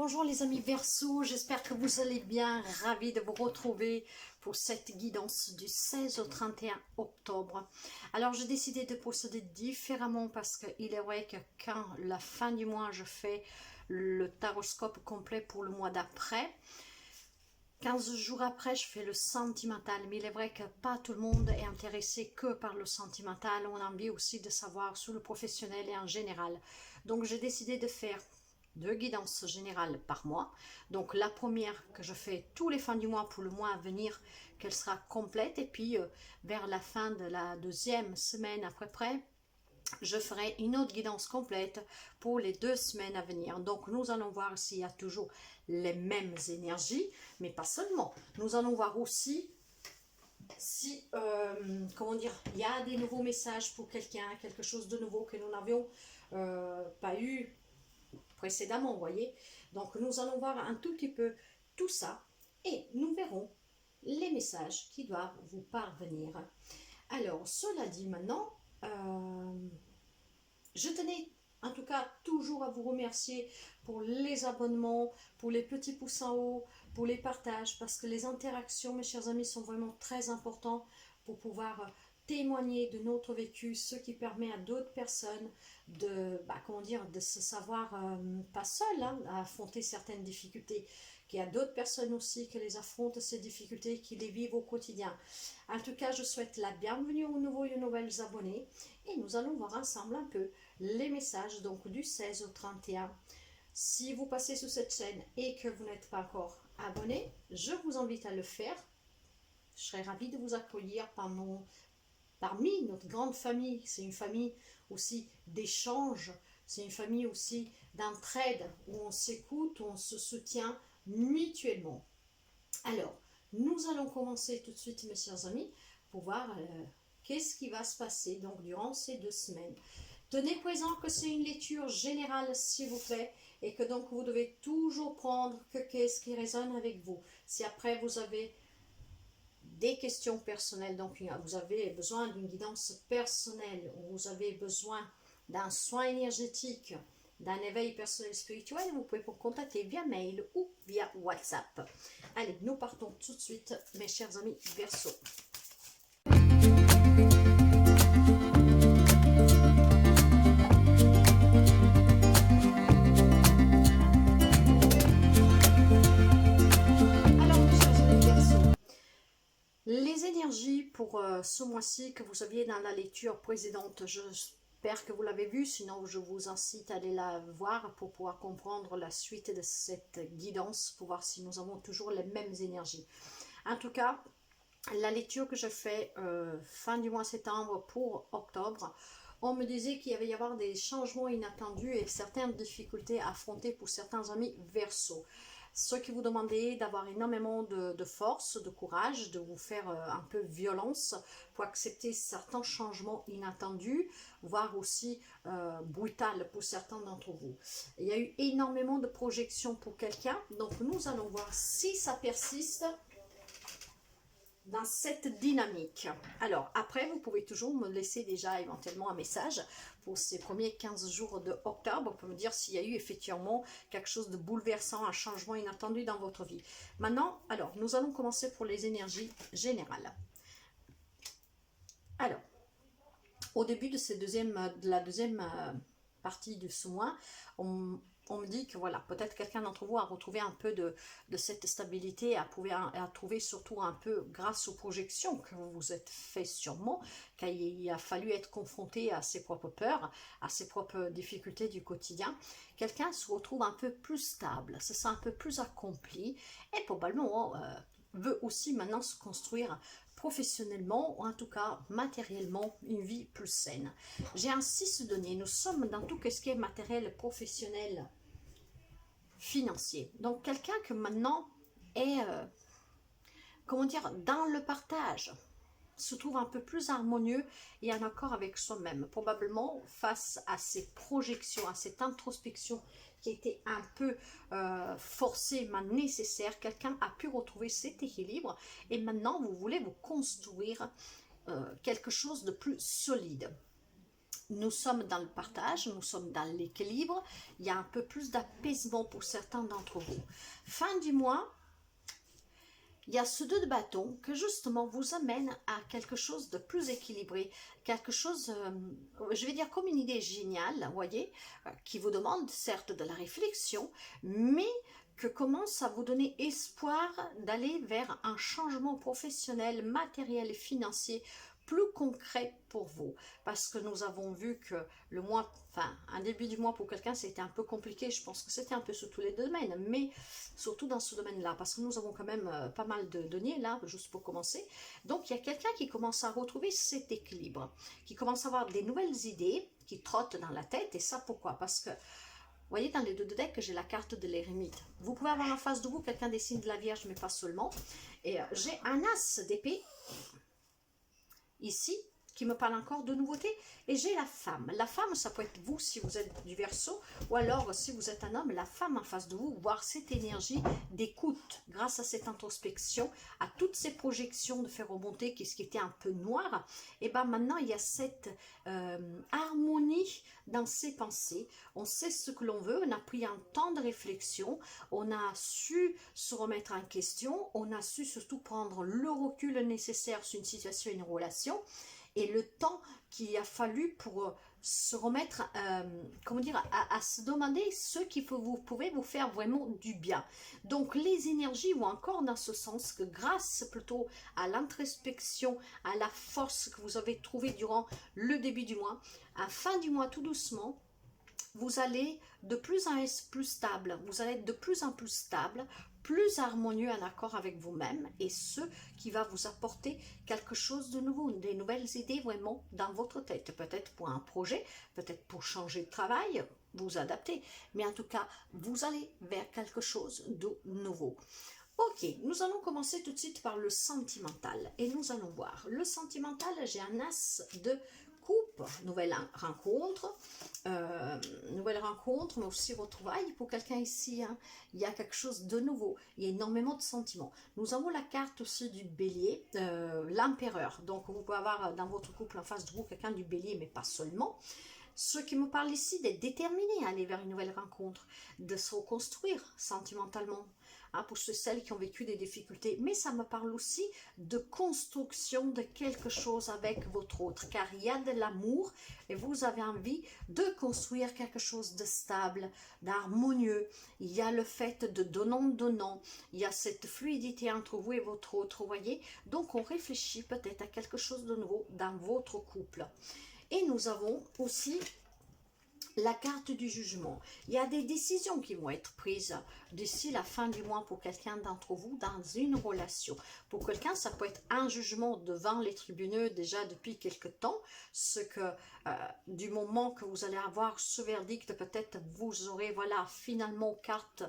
Bonjour les amis Verseau, j'espère que vous allez bien, ravi de vous retrouver pour cette guidance du 16 au 31 octobre. Alors j'ai décidé de procéder différemment parce qu'il est vrai que quand la fin du mois je fais le taroscope complet pour le mois d'après, 15 jours après, je fais le sentimental, mais il est vrai que pas tout le monde est intéressé que par le sentimental. On a envie aussi de savoir sur le professionnel et en général. Donc, j'ai décidé de faire deux guidances générales par mois. Donc, la première que je fais tous les fins du mois pour le mois à venir, qu'elle sera complète. Et puis, vers la fin de la deuxième semaine à peu près, je ferai une autre guidance complète pour les 2 semaines à venir. Donc, nous allons voir s'il y a toujours les mêmes énergies, mais pas seulement. Nous allons voir aussi si, comment dire, il y a des nouveaux messages pour quelqu'un, quelque chose de nouveau que nous n'avions pas eu précédemment, vous voyez. Donc, nous allons voir un tout petit peu tout ça et nous verrons les messages qui doivent vous parvenir. Alors, cela dit maintenant, je tenais en tout cas toujours à vous remercier pour les abonnements, pour les petits pouces en haut, pour les partages, parce que les interactions, mes chers amis, sont vraiment très importantes pour pouvoir témoigner de notre vécu, ce qui permet à d'autres personnes de, comment dire, de se savoir pas seul à affronter certaines difficultés, qu'il y a d'autres personnes aussi qui les affrontent ces difficultés, qui les vivent au quotidien. En tout cas, je souhaite la bienvenue aux nouveaux et aux nouvelles abonnés et nous allons voir ensemble un peu les messages donc du 16 au 31. Si vous passez sur cette chaîne et que vous n'êtes pas encore abonné, je vous invite à le faire. Je serai ravie de vous accueillir parmi notre grande famille. C'est une famille aussi d'échange, c'est une famille aussi d'entraide, où on s'écoute, où on se soutient mutuellement. Alors, nous allons commencer tout de suite, mes chers amis, pour voir qu'est-ce qui va se passer donc durant ces 2 semaines. Tenez présent que c'est une lecture générale, s'il vous plaît, et que donc vous devez toujours prendre que qu'est-ce qui résonne avec vous. Si après vous avez des questions personnelles, donc vous avez besoin d'une guidance personnelle, ou vous avez besoin d'un soin énergétique, d'un éveil personnel spirituel, vous pouvez vous contacter via mail ou via WhatsApp. Allez, nous partons tout de suite, mes chers amis Verseau. Les énergies pour ce mois-ci que vous aviez dans la lecture précédente, j'espère que vous l'avez vu, sinon je vous incite à aller la voir pour pouvoir comprendre la suite de cette guidance, pour voir si nous avons toujours les mêmes énergies. En tout cas, la lecture que je fais fin du mois septembre pour octobre, on me disait qu'il y avoir des changements inattendus et certaines difficultés à affronter pour certains amis Verseau. Ce qui vous demandait d'avoir énormément de force, de courage, de vous faire un peu violence pour accepter certains changements inattendus, voire aussi brutal pour certains d'entre vous. Il y a eu énormément de projections pour quelqu'un, donc nous allons voir si ça persiste dans cette dynamique. Alors, après, vous pouvez toujours me laisser déjà éventuellement un message pour ces premiers 15 jours de octobre pour me dire s'il y a eu effectivement quelque chose de bouleversant, un changement inattendu dans votre vie. Maintenant, alors, nous allons commencer pour les énergies générales. Alors, au début de la deuxième partie de ce mois, on me dit que voilà, peut-être quelqu'un d'entre vous a retrouvé un peu de cette stabilité, a trouvé surtout un peu grâce aux projections que vous vous êtes fait sûrement, qu'il a fallu être confronté à ses propres peurs, à ses propres difficultés du quotidien. Quelqu'un se retrouve un peu plus stable, se sent un peu plus accompli et probablement veut aussi maintenant se construire professionnellement ou en tout cas matériellement une vie plus saine. J'ai un 6 donné, nous sommes dans tout ce qui est matériel, professionnel, financier. Donc quelqu'un que maintenant est, comment dire, dans le partage, se trouve un peu plus harmonieux et en accord avec soi-même, probablement face à ces projections, à cette introspection qui était un peu forcée mais nécessaire. Quelqu'un a pu retrouver cet équilibre et maintenant vous voulez vous construire quelque chose de plus solide. nous sommes dans le partage, nous sommes dans l'équilibre, il y a un peu plus d'apaisement pour certains d'entre vous. Fin du mois, il y a ce 2 de bâton que justement vous amène à quelque chose de plus équilibré, quelque chose, je vais dire comme une idée géniale, vous voyez, qui vous demande certes de la réflexion, mais que commence à vous donner espoir d'aller vers un changement professionnel, matériel et financier plus concret pour vous, parce que nous avons vu que le mois, enfin un début du mois pour quelqu'un c'était un peu compliqué, je pense que c'était un peu sur tous les domaines, mais surtout dans ce domaine-là, parce que nous avons quand même pas mal de deniers là, juste pour commencer. Donc il y a quelqu'un qui commence à retrouver cet équilibre, qui commence à avoir des nouvelles idées qui trottent dans la tête, et ça pourquoi? Parce que vous voyez dans les 2 de deck que j'ai la carte de l'éremite. Vous pouvez avoir en face de vous quelqu'un des signes de la Vierge, mais pas seulement. Et j'ai un as d'épée ici, qui me parle encore de nouveautés, et j'ai la femme. La femme, ça peut être vous si vous êtes du Verseau, ou alors si vous êtes un homme, la femme en face de vous, voir cette énergie d'écoute, grâce à cette introspection, à toutes ces projections de faire remonter ce qui était un peu noir, et bien maintenant il y a cette harmonie dans ses pensées, on sait ce que l'on veut, on a pris un temps de réflexion, on a su se remettre en question, on a su surtout prendre le recul nécessaire sur une situation, une relation, et le temps qu'il a fallu pour se remettre, comment dire, à se demander ce qui vous pouvez vous faire vraiment du bien. Donc les énergies vont encore dans ce sens que grâce plutôt à l'introspection, à la force que vous avez trouvée durant le début du mois, à fin du mois tout doucement, vous allez de plus en plus stable, vous allez être de plus en plus stable, plus harmonieux en accord avec vous-même, et ce qui va vous apporter quelque chose de nouveau, des nouvelles idées vraiment dans votre tête, peut-être pour un projet, peut-être pour changer de travail, vous adapter, mais en tout cas, vous allez vers quelque chose de nouveau. Ok, nous allons commencer tout de suite par le sentimental, et nous allons voir. Le sentimental, j'ai un as de coupe, nouvelle rencontre, mais aussi retrouvailles pour quelqu'un ici, hein. Il y a quelque chose de nouveau, il y a énormément de sentiments. Nous avons la carte aussi du bélier, l'empereur, donc vous pouvez avoir dans votre couple en face de vous quelqu'un du bélier, mais pas seulement. Ce qui me parle ici d'être déterminé à aller vers une nouvelle rencontre, de se reconstruire sentimentalement, hein, pour celles qui ont vécu des difficultés, mais ça me parle aussi de construction de quelque chose avec votre autre, car il y a de l'amour et vous avez envie de construire quelque chose de stable, d'harmonieux. Il y a le fait de donnant-donnant, il y a cette fluidité entre vous et votre autre, vous voyez, donc on réfléchit peut-être à quelque chose de nouveau dans votre couple. Et nous avons aussi la carte du jugement. Il y a des décisions qui vont être prises d'ici la fin du mois pour quelqu'un d'entre vous dans une relation. Pour quelqu'un, ça peut être un jugement devant les tribunaux déjà depuis quelque temps, ce que du moment que vous allez avoir ce verdict, peut-être vous aurez voilà finalement carte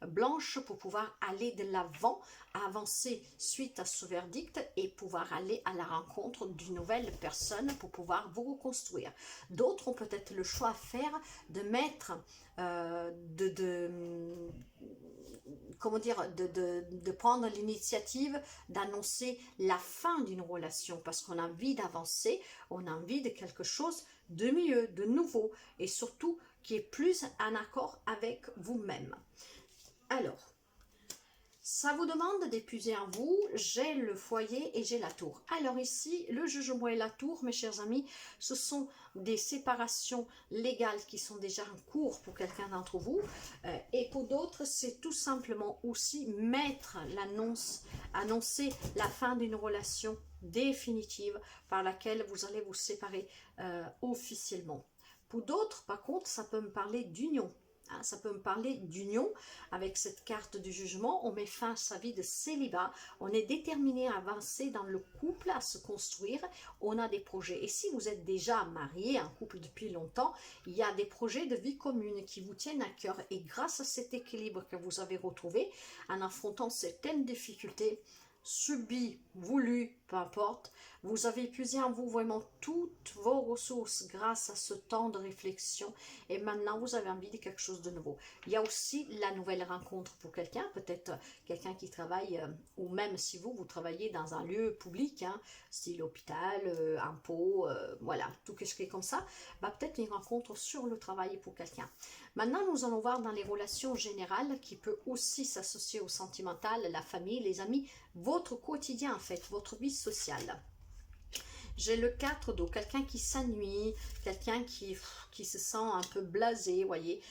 blanche pour pouvoir aller de l'avant, avancer suite à ce verdict et pouvoir aller à la rencontre d'une nouvelle personne pour pouvoir vous reconstruire. D'autres ont peut-être le choix à faire de mettre, comment dire, de prendre l'initiative d'annoncer la fin d'une relation parce qu'on a envie d'avancer, on a envie de quelque chose de mieux, de nouveau et surtout qui est plus en accord avec vous-même. Alors, ça vous demande d'épuiser en vous, j'ai le foyer et j'ai la tour. Alors ici, le jugement et la tour, mes chers amis, ce sont des séparations légales qui sont déjà en cours pour quelqu'un d'entre vous. Et pour d'autres, c'est tout simplement aussi mettre l'annonce, annoncer la fin d'une relation définitive par laquelle vous allez vous séparer officiellement. Pour d'autres, par contre, ça peut me parler d'union. Hein, ça peut me parler d'union avec cette carte du jugement. On met fin à sa vie de célibat, on est déterminé à avancer dans le couple, à se construire, on a des projets. Et si vous êtes déjà marié, un couple depuis longtemps, il y a des projets de vie commune qui vous tiennent à cœur. Et grâce à cet équilibre que vous avez retrouvé, en affrontant certaines difficultés, subies, voulues, peu importe, Vous avez épuisé en vous vraiment toutes vos ressources grâce à ce temps de réflexion et maintenant vous avez envie de quelque chose de nouveau. Il y a aussi la nouvelle rencontre pour quelqu'un, peut-être quelqu'un qui travaille, ou même si vous travaillez dans un lieu public, hein, style hôpital, impôt, voilà, tout ce qui est comme ça, bah, peut-être une rencontre sur le travail pour quelqu'un. Maintenant, nous allons voir dans les relations générales qui peut aussi s'associer au sentimental, la famille, les amis, votre quotidien en fait, votre vie sociale. J'ai le 4 d'eau, quelqu'un qui s'ennuie, quelqu'un qui se sent un peu blasé, voyez.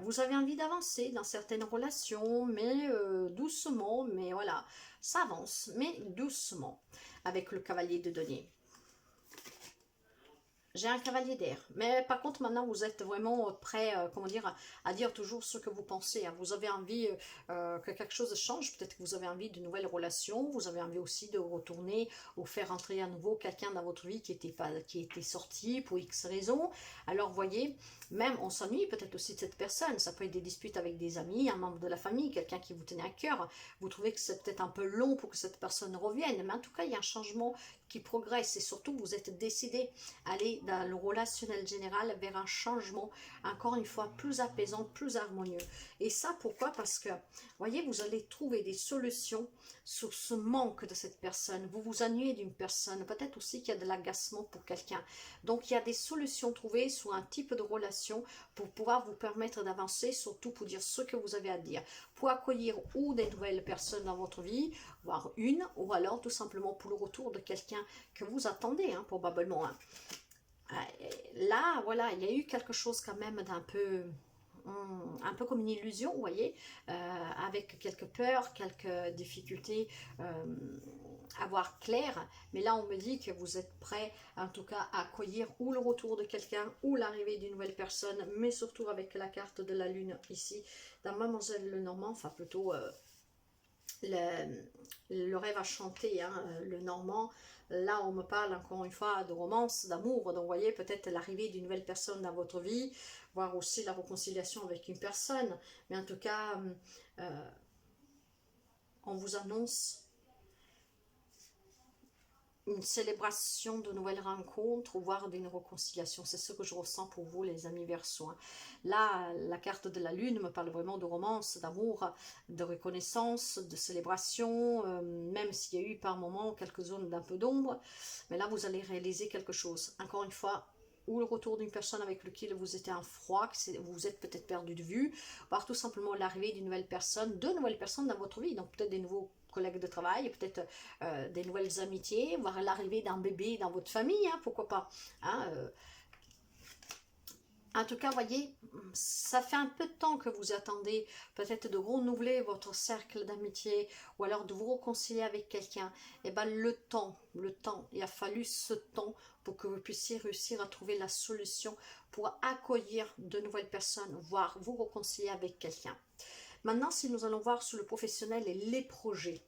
Vous avez envie d'avancer dans certaines relations, mais doucement, mais voilà, ça avance, mais doucement, avec le cavalier de denier. J'ai un cavalier d'air. Mais par contre, maintenant, vous êtes vraiment prêt, comment dire, à dire toujours ce que vous pensez. Hein. Vous avez envie que quelque chose change. Peut-être que vous avez envie de nouvelles relations. Vous avez envie aussi de retourner ou faire entrer à nouveau quelqu'un dans votre vie qui était sorti pour X raisons. Alors, voyez, même on s'ennuie peut-être aussi de cette personne. Ça peut être des disputes avec des amis, un membre de la famille, quelqu'un qui vous tenait à cœur. Vous trouvez que c'est peut-être un peu long pour que cette personne revienne. Mais en tout cas, il y a un changement qui progresse et surtout, vous êtes décidé à aller dans le relationnel général vers un changement, encore une fois, plus apaisant, plus harmonieux. Et ça, pourquoi? Parce que, voyez, vous allez trouver des solutions sur ce manque de cette personne. Vous vous ennuyez d'une personne, peut-être aussi qu'il y a de l'agacement pour quelqu'un. Donc, il y a des solutions trouvées sur un type de relation pour pouvoir vous permettre d'avancer, surtout pour dire ce que vous avez à dire, pour accueillir ou des nouvelles personnes dans votre vie, voire une, ou alors tout simplement pour le retour de quelqu'un que vous attendez, hein, probablement. Hein. Là, voilà, il y a eu quelque chose quand même d'un peu, un peu comme une illusion, vous voyez, avec quelques peurs, quelques difficultés à voir clair. Mais là, on me dit que vous êtes prêt, en tout cas, à accueillir ou le retour de quelqu'un ou l'arrivée d'une nouvelle personne, mais surtout avec la carte de la lune ici, dans Mademoiselle Lenormand, enfin plutôt le rêve à chanter, hein, le normand. Là, on me parle encore une fois de romance, d'amour. Donc, vous voyez, peut-être l'arrivée d'une nouvelle personne dans votre vie, voire aussi la réconciliation avec une personne. Mais en tout cas, on vous annonce une célébration de nouvelles rencontres, voire d'une réconciliation. C'est ce que je ressens pour vous, les amis Verseaux. Là, la carte de la lune me parle vraiment de romance, d'amour, de reconnaissance, de célébration, même s'il y a eu par moments quelques zones d'un peu d'ombre. Mais là, vous allez réaliser quelque chose. Encore une fois, ou le retour d'une personne avec laquelle vous étiez en froid, que vous vous êtes peut-être perdu de vue, voire tout simplement l'arrivée d'une nouvelle personne, de nouvelles personnes dans votre vie, donc peut-être des nouveaux collègues de travail, peut-être des nouvelles amitiés, voire l'arrivée d'un bébé dans votre famille, hein, pourquoi pas. Hein, en tout cas, voyez, ça fait un peu de temps que vous attendez peut-être de renouveler votre cercle d'amitié ou alors de vous réconcilier avec quelqu'un. Et bien le temps, il a fallu ce temps pour que vous puissiez réussir à trouver la solution pour accueillir de nouvelles personnes, voire vous réconcilier avec quelqu'un. Maintenant, si nous allons voir sur le professionnel et les projets.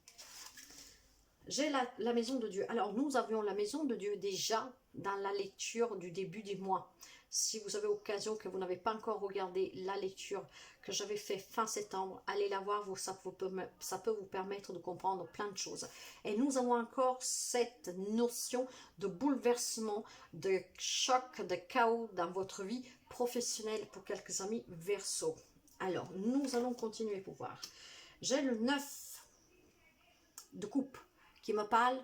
J'ai la maison de Dieu. Alors, nous avions la maison de Dieu déjà dans la lecture du début du mois. Si vous avez occasion que vous n'avez pas encore regardé la lecture que j'avais fait fin septembre, allez la voir, ça peut vous permettre de comprendre plein de choses. Et nous avons encore cette notion de bouleversement, de choc, de chaos dans votre vie professionnelle pour quelques amis Verseaux. Alors, nous allons continuer pour voir. J'ai le 9 de coupe qui me parle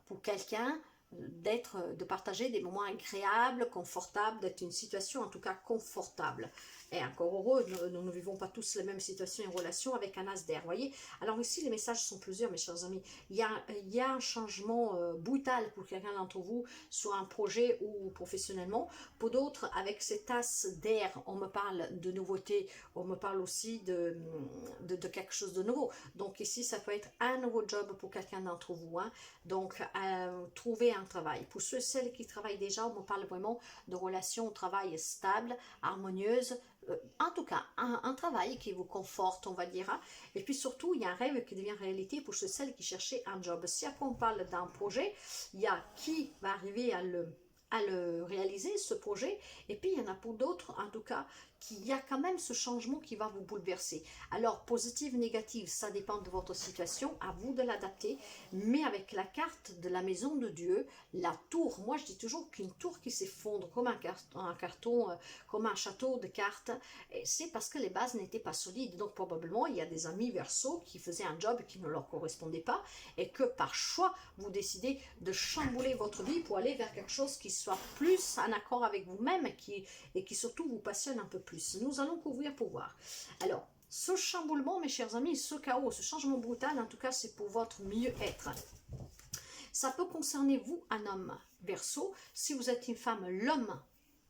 pour quelqu'un de partager des moments agréables, confortables, d'être une situation en tout cas confortable. Et encore heureux, nous ne vivons pas tous les mêmes situations et relations avec un as d'air, voyez. Alors ici, les messages sont plusieurs, mes chers amis. Il y a un changement brutal pour quelqu'un d'entre vous, sur un projet ou professionnellement. Pour d'autres, avec cet as d'air, on me parle de nouveautés, on me parle aussi de quelque chose de nouveau. Donc ici, ça peut être un nouveau job pour quelqu'un d'entre vous. Hein. Donc, trouver un travail. Pour ceux et celles qui travaillent déjà, on me parle vraiment de relations au travail stables, harmonieuses, en tout cas, un travail qui vous conforte, on va dire. Hein. Et puis surtout, il y a un rêve qui devient réalité pour celles qui cherchaient un job. Si après on parle d'un projet, il y a qui va arriver à à le réaliser, ce projet, et puis il y en a pour d'autres, en tout cas, qu'il y a quand même ce changement qui va vous bouleverser. Alors, positive, négative, ça dépend de votre situation, à vous de l'adapter, mais avec la carte de la maison de Dieu, la tour, moi je dis toujours qu'une tour qui s'effondre comme un carton, comme un château de cartes, c'est parce que les bases n'étaient pas solides. Donc probablement il y a des amis Verseau qui faisaient un job qui ne leur correspondait pas et que par choix vous décidez de chambouler votre vie pour aller vers quelque chose qui soit plus en accord avec vous-même et qui surtout vous passionne un peu plus. Nous allons couvrir pour voir. Alors, ce chamboulement, mes chers amis, ce chaos, ce changement brutal, en tout cas, c'est pour votre mieux-être. Ça peut concerner vous, un homme Verseau. Si vous êtes une femme, l'homme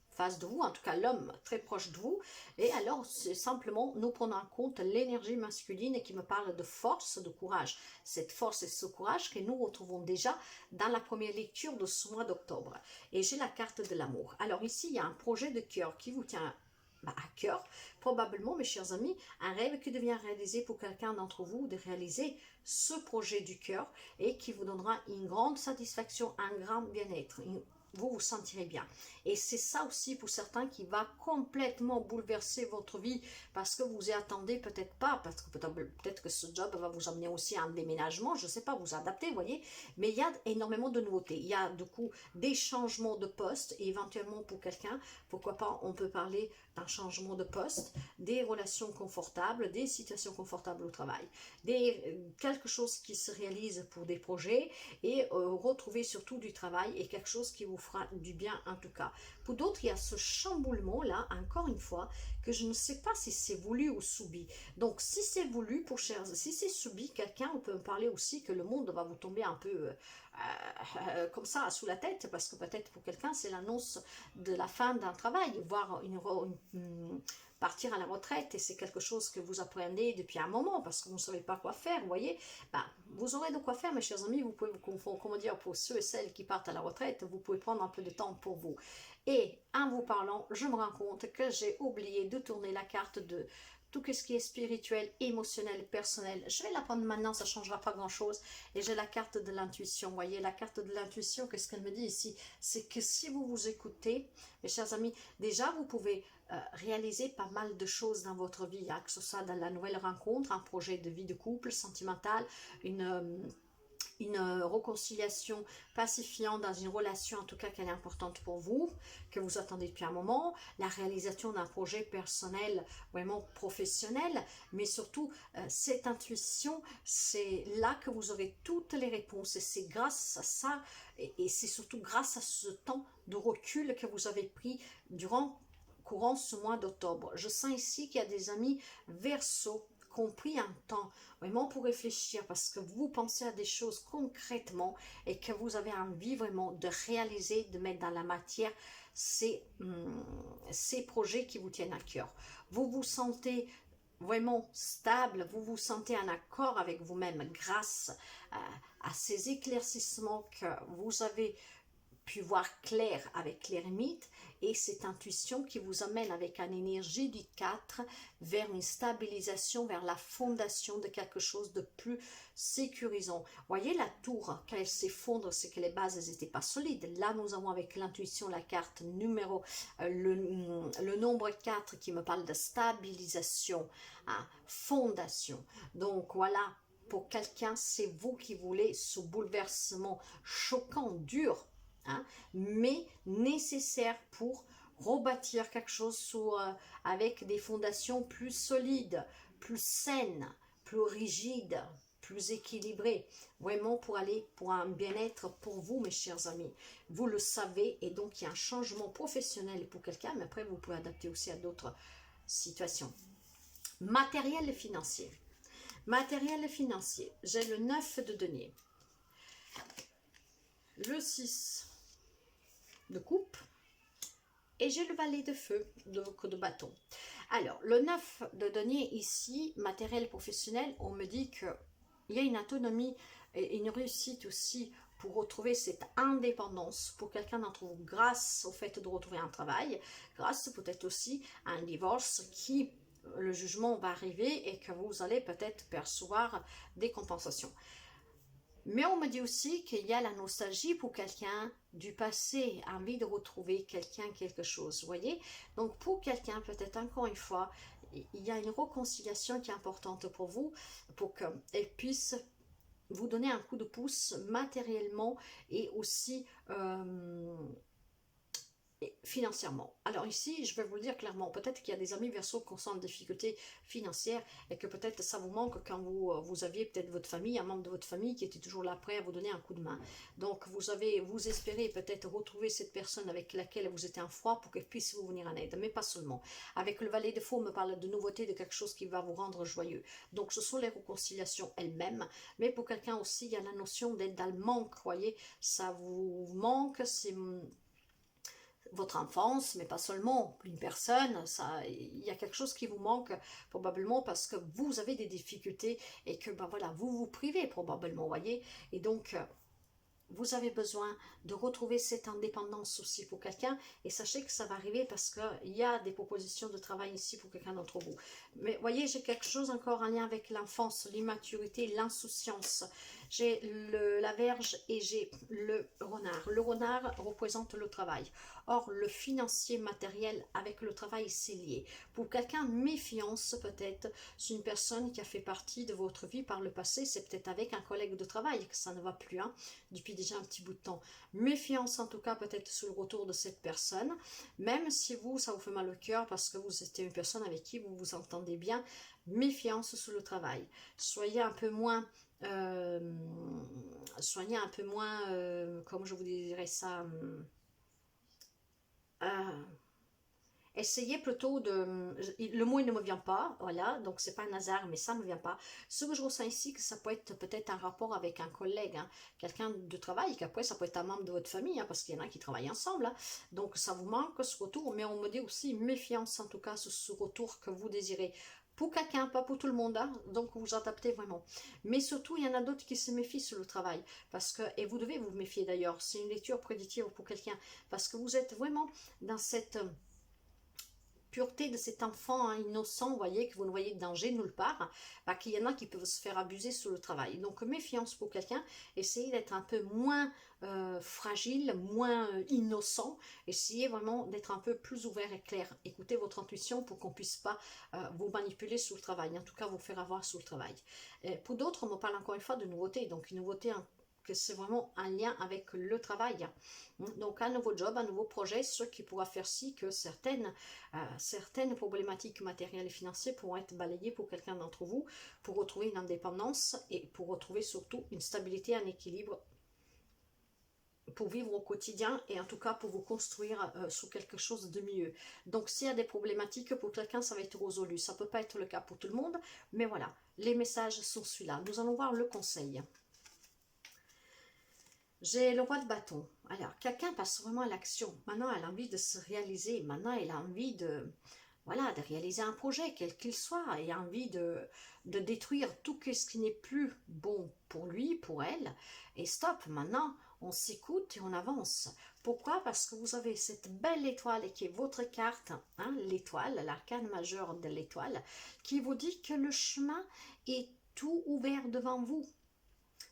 face de vous, en tout cas l'homme très proche de vous, et alors c'est simplement nous prenons en compte l'énergie masculine qui me parle de force, de courage, cette force et ce courage que nous retrouvons déjà dans la première lecture de ce mois d'octobre, et j'ai la carte de l'amour. Alors ici il y a un projet de cœur qui vous tient à cœur, probablement mes chers amis, un rêve qui devient réalisé pour quelqu'un d'entre vous, de réaliser ce projet du cœur et qui vous donnera une grande satisfaction, un grand bien-être, vous vous sentirez bien. Et c'est ça aussi pour certains qui va complètement bouleverser votre vie parce que vous y attendez peut-être pas, parce que peut-être que ce job va vous amener aussi à un déménagement, je ne sais pas, vous adapter, vous voyez. Mais il y a énormément de nouveautés. Il y a du coup des changements de poste et éventuellement pour quelqu'un, pourquoi pas, on peut parler d'un changement de poste, des relations confortables, des situations confortables au travail, quelque chose qui se réalise pour des projets et retrouver surtout du travail et quelque chose qui vous fera du bien en tout cas. Pour d'autres, il y a ce chamboulement là, encore une fois, que je ne sais pas si c'est voulu ou subi. Donc si c'est voulu, si c'est subi, quelqu'un, on peut me parler aussi que le monde va vous tomber un peu comme ça sous la tête, parce que peut-être pour quelqu'un c'est l'annonce de la fin d'un travail, voire partir à la retraite, et c'est quelque chose que vous apprenez depuis un moment parce que vous ne savez pas quoi faire, vous voyez, ben, vous aurez de quoi faire mes chers amis, vous pouvez vous confondre, comment dire, pour ceux et celles qui partent à la retraite, vous pouvez prendre un peu de temps pour vous. Et en vous parlant, je me rends compte que j'ai oublié de tourner la carte de tout ce qui est spirituel, émotionnel, personnel. Je vais la prendre maintenant, ça ne changera pas grand-chose. Et j'ai la carte de l'intuition. Vous voyez, la carte de l'intuition, qu'est-ce qu'elle me dit ici? C'est que si vous vous écoutez, mes chers amis, déjà vous pouvez réaliser pas mal de choses dans votre vie, hein, que ce soit dans la nouvelle rencontre, un projet de vie de couple, sentimental, une réconciliation pacifiante dans une relation, en tout cas qu'elle est importante pour vous, que vous attendez depuis un moment, la réalisation d'un projet personnel, vraiment professionnel, mais surtout cette intuition, c'est là que vous aurez toutes les réponses et c'est grâce à ça et c'est surtout grâce à ce temps de recul que vous avez pris courant ce mois d'octobre. Je sens ici qu'il y a des amis Verseau qui ont pris un temps vraiment pour réfléchir parce que vous pensez à des choses concrètement et que vous avez envie vraiment de réaliser, de mettre dans la matière ces projets qui vous tiennent à cœur. Vous vous sentez vraiment stable, vous vous sentez en accord avec vous-même grâce à ces éclaircissements que vous avez pu voir clair avec l'ermite et cette intuition qui vous amène avec une énergie du 4 vers une stabilisation, vers la fondation de quelque chose de plus sécurisant. Voyez la tour, quand elle s'effondre, c'est que les bases n'étaient pas solides. Là, nous avons avec l'intuition la carte numéro, le nombre 4 qui me parle de stabilisation, hein, fondation. Donc voilà, pour quelqu'un, c'est vous qui voulez ce bouleversement choquant, dur, hein, mais nécessaire pour rebâtir quelque chose avec des fondations plus solides, plus saines, plus rigides, plus équilibrées, vraiment pour aller pour un bien-être pour vous mes chers amis. Vous le savez et donc il y a un changement professionnel pour quelqu'un, mais après vous pouvez adapter aussi à d'autres situations. Matériel et financier. Matériel et financier, j'ai le 9 de denier, le 6 de coupe et j'ai le valet de feu de bâton. Alors le 9 de denier ici, matériel professionnel, on me dit qu'il y a une autonomie et une réussite aussi pour retrouver cette indépendance pour quelqu'un d'entre vous grâce au fait de retrouver un travail, grâce peut-être aussi à un divorce qui, le jugement va arriver et que vous allez peut-être percevoir des compensations. Mais on me dit aussi qu'il y a la nostalgie pour quelqu'un du passé, envie de retrouver quelqu'un, quelque chose, vous voyez. Donc pour quelqu'un, peut-être encore une fois, il y a une réconciliation qui est importante pour vous, pour qu'elle puisse vous donner un coup de pouce matériellement et aussi financièrement. Alors ici, je vais vous le dire clairement, peut-être qu'il y a des amis Verseau qui sont en difficulté financière et que peut-être ça vous manque quand vous aviez peut-être votre famille, un membre de votre famille qui était toujours là prêt à vous donner un coup de main. Donc vous espérez peut-être retrouver cette personne avec laquelle vous étiez en froid pour qu'elle puisse vous venir en aide, mais pas seulement. Avec le valet de faux, on me parle de nouveauté, de quelque chose qui va vous rendre joyeux. Donc ce sont les réconciliations elles-mêmes, mais pour quelqu'un aussi, il y a la notion d'être dans le manque, voyez, ça vous manque, c'est votre enfance, mais pas seulement, une personne, ça, il y a quelque chose qui vous manque probablement parce que vous avez des difficultés et que ben voilà, vous vous privez probablement, voyez, et donc vous avez besoin de retrouver cette indépendance aussi pour quelqu'un et sachez que ça va arriver parce qu'il y a des propositions de travail ici pour quelqu'un d'entre vous. Mais voyez, j'ai quelque chose encore en lien avec l'enfance, l'immaturité, l'insouciance. J'ai la Vierge et j'ai le renard. Le renard représente le travail. Or, le financier matériel avec le travail, c'est lié. Pour quelqu'un, méfiance peut-être, c'est une personne qui a fait partie de votre vie par le passé, c'est peut-être avec un collègue de travail que ça ne va plus, hein, depuis déjà un petit bout de temps. Méfiance en tout cas peut-être sur le retour de cette personne, même si vous, ça vous fait mal au cœur parce que vous êtes une personne avec qui vous vous entendez bien, méfiance sur le travail. Soyez un peu moins... soyez un peu moins, comme je vous dirais ça, euh, essayez plutôt de... Le mot il ne me vient pas, voilà, donc c'est pas un hasard, mais ça ne me vient pas. Ce que je ressens ici, que ça peut être peut-être un rapport avec un collègue, hein, quelqu'un de travail, qu'après ça peut être un membre de votre famille, hein, parce qu'il y en a qui travaillent ensemble, hein. Donc ça vous manque ce retour, mais on me dit aussi méfiance en tout cas sur ce retour que vous désirez. Pour quelqu'un, pas pour tout le monde, hein, donc vous adaptez vraiment. Mais surtout, il y en a d'autres qui se méfient sur le travail, parce que, et vous devez vous méfier d'ailleurs, c'est une lecture prédictive pour quelqu'un, parce que vous êtes vraiment dans cette pureté de cet enfant, hein, innocent, vous voyez, que vous ne voyez de danger nulle part, bah, qu'il y en a qui peuvent se faire abuser sur le travail. Donc méfiance pour quelqu'un, essayez d'être un peu moins fragile, moins innocent, essayez vraiment d'être un peu plus ouvert et clair. Écoutez votre intuition pour qu'on ne puisse pas vous manipuler sur le travail, en tout cas vous faire avoir sur le travail. Pour d'autres, on me parle encore une fois de nouveauté, donc une nouveauté que c'est vraiment un lien avec le travail. Donc un nouveau job, un nouveau projet, ce qui pourra faire si que certaines problématiques matérielles et financières pourront être balayées pour quelqu'un d'entre vous, pour retrouver une indépendance et pour retrouver surtout une stabilité, un équilibre pour vivre au quotidien et en tout cas pour vous construire sous quelque chose de mieux. Donc s'il y a des problématiques pour quelqu'un, ça va être résolu. Ça ne peut pas être le cas pour tout le monde, mais voilà, les messages sont celui-là. Nous allons voir le conseil. J'ai le roi de bâton. Alors, quelqu'un passe vraiment à l'action. Maintenant, elle a envie de se réaliser. Maintenant, elle a envie de, voilà, de réaliser un projet, quel qu'il soit. Et a envie de détruire tout ce qui n'est plus bon pour lui, pour elle. Et stop, maintenant, on s'écoute et on avance. Pourquoi? Parce que vous avez cette belle étoile qui est votre carte, hein, l'étoile, l'arcane majeur de l'étoile, qui vous dit que le chemin est tout ouvert devant vous.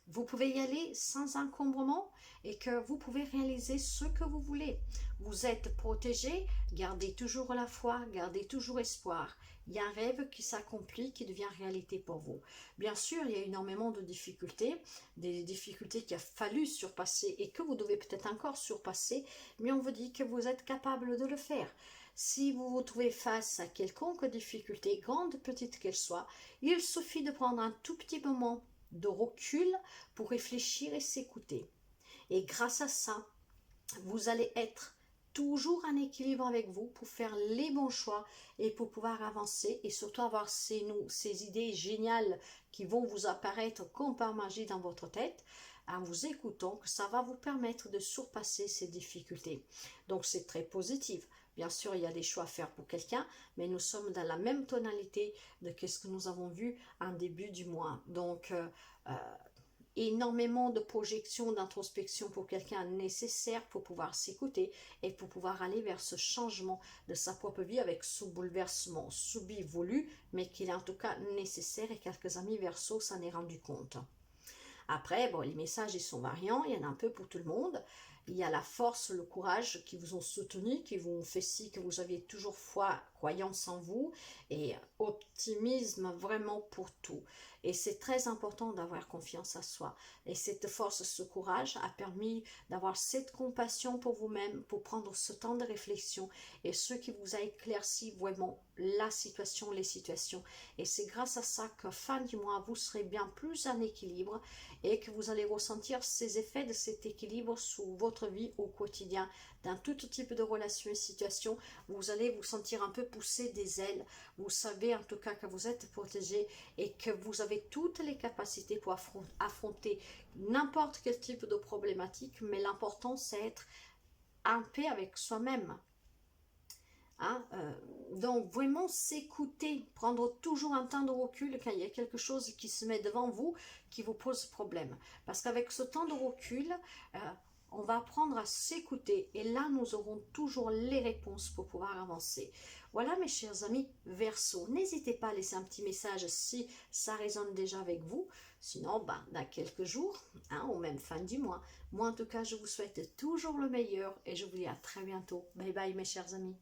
Vous pouvez y aller sans encombrement et que vous pouvez réaliser ce que vous voulez. Vous êtes protégé, gardez toujours la foi, gardez toujours espoir. Il y a un rêve qui s'accomplit, qui devient réalité pour vous. Bien sûr, il y a énormément de difficultés, des difficultés qu'il a fallu surpasser et que vous devez peut-être encore surpasser, mais on vous dit que vous êtes capable de le faire. Si vous vous trouvez face à quelconque difficulté, grande, petite qu'elle soit, il suffit de prendre un tout petit moment de recul pour réfléchir et s'écouter. Et grâce à ça, vous allez être toujours en équilibre avec vous pour faire les bons choix et pour pouvoir avancer et surtout avoir ces idées géniales qui vont vous apparaître comme par magie dans votre tête en vous écoutant, que ça va vous permettre de surpasser ces difficultés. Donc c'est très positif. Bien sûr, il y a des choix à faire pour quelqu'un, mais nous sommes dans la même tonalité de ce que nous avons vu en début du mois. Donc, énormément de projections, d'introspection pour quelqu'un nécessaire pour pouvoir s'écouter et pour pouvoir aller vers ce changement de sa propre vie avec ce bouleversement subi, voulu, mais qu'il est en tout cas nécessaire et quelques amis Verseau s'en est rendu compte. Après, bon, les messages, ils sont variants, il y en a un peu pour tout le monde. Il y a la force, le courage qui vous ont soutenu, qui vous ont fait si que vous aviez toujours foi, croyance en vous et optimisme vraiment pour tout. Et c'est très important d'avoir confiance à soi. Et cette force, ce courage a permis d'avoir cette compassion pour vous-même, pour prendre ce temps de réflexion et ce qui vous a éclairci vraiment la situation, les situations. Et c'est grâce à ça qu'à fin du mois, vous serez bien plus en équilibre et que vous allez ressentir ces effets de cet équilibre sur votre vie au quotidien. Dans tout type de relations et situations, vous allez vous sentir un peu pousser des ailes. Vous savez en tout cas que vous êtes protégé et que vous avez toutes les capacités pour affronter n'importe quel type de problématique, mais l'important c'est être en paix avec soi-même. Hein, donc vraiment s'écouter, prendre toujours un temps de recul quand il y a quelque chose qui se met devant vous qui vous pose problème. Parce qu'avec ce temps de recul, euh, on va apprendre à s'écouter et là nous aurons toujours les réponses pour pouvoir avancer. Voilà mes chers amis Verseau, n'hésitez pas à laisser un petit message si ça résonne déjà avec vous. Sinon, dans quelques jours, hein, ou même fin du mois. Moi en tout cas, je vous souhaite toujours le meilleur et je vous dis à très bientôt. Bye bye mes chers amis.